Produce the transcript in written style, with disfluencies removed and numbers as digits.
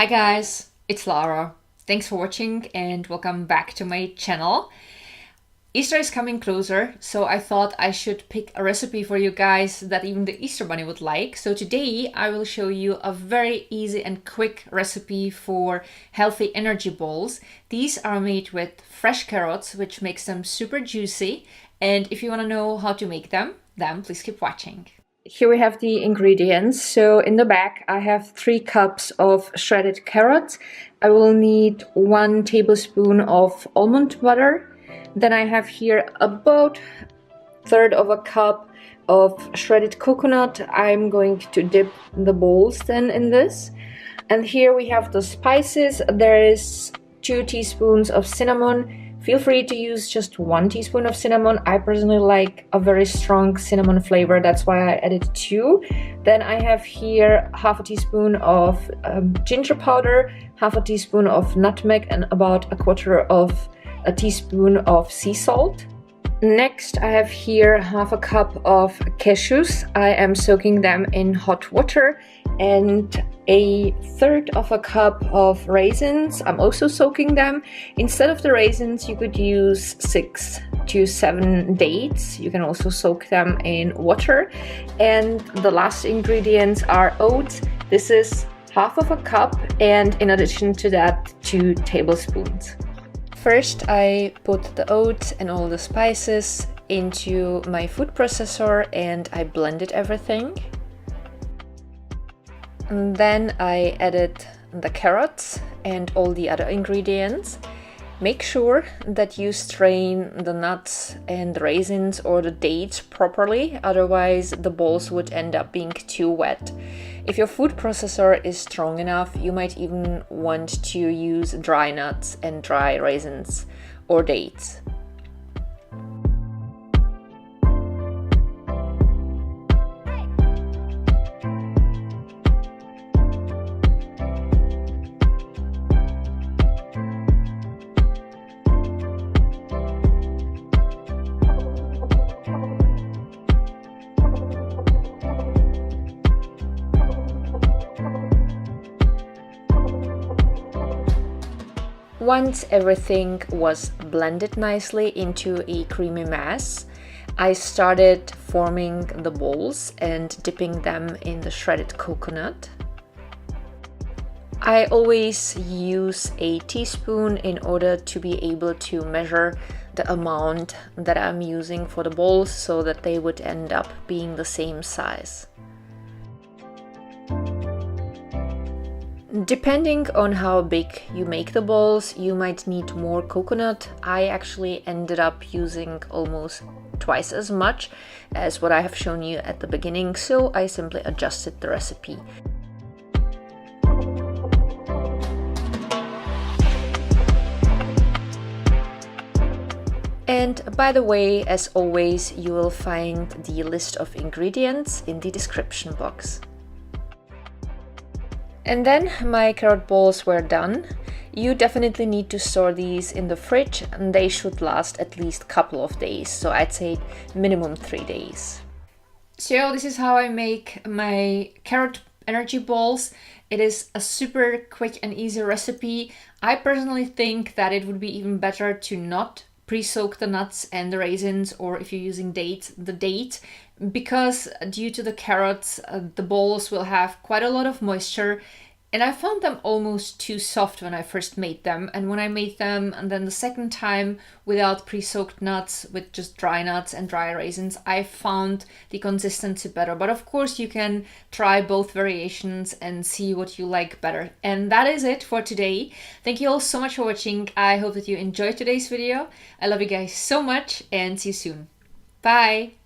Hi guys, it's Lara. Thanks for watching and welcome back to my channel. Easter is coming closer, so I thought I should pick a recipe for you guys that even the Easter Bunny would like. So today I will show you a very easy and quick recipe for healthy energy balls. These are made with fresh carrots, which makes them super juicy. And if you want to know how to make them, then please keep watching. Here we have the ingredients. So in the back I have 3 cups of shredded carrots. I will need 1 tablespoon of almond butter. Then I have here about 1/3 of a cup of shredded coconut. I'm going to dip the balls then in this. And here we have the spices. There is 2 teaspoons of cinnamon. Feel free to use just 1 teaspoon of cinnamon. I personally like a very strong cinnamon flavor, that's why I added 2. Then I have here 1/2 teaspoon of ginger powder, 1/2 teaspoon of nutmeg, and about 1/4 teaspoon of sea salt. Next I have here 1/2 cup of cashews. I am soaking them in hot water, and 1/3 cup of raisins. I'm also soaking them. Instead of the raisins you could use 6 to 7 dates. You can also soak them in water. And the last ingredients are oats. This is 1/2 cup, and in addition to that 2 tablespoons. First, I put the oats and all the spices into my food processor and I blended everything. And then I added the carrots and all the other ingredients. Make sure that you strain the nuts and the raisins or the dates properly, otherwise the balls would end up being too wet. If your food processor is strong enough, you might even want to use dry nuts and dry raisins or dates. Once everything was blended nicely into a creamy mass, I started forming the balls and dipping them in the shredded coconut. I always use a teaspoon in order to be able to measure the amount that I'm using for the balls so that they would end up being the same size. Depending on how big you make the balls, you might need more coconut. I actually ended up using almost twice as much as what I have shown you at the beginning, so I simply adjusted the recipe. And by the way, as always, you will find the list of ingredients in the description box. And then my carrot balls were done. You definitely need to store these in the fridge, and they should last at least a couple of days, so I'd say minimum 3 days. So this is how I make my carrot energy balls. It is a super quick and easy recipe. I personally think that it would be even better to not pre-soak the nuts and the raisins, or if you're using dates, the date, because due to the carrots, the balls will have quite a lot of moisture, and I found them almost too soft when I first made them. And when I made them and then the second time without pre-soaked nuts, with just dry nuts and dry raisins, I found the consistency better. But of course you can try both variations and see what you like better. And that is it for today. Thank you all so much for watching. I hope that you enjoyed today's video. I love you guys so much and see you soon. Bye!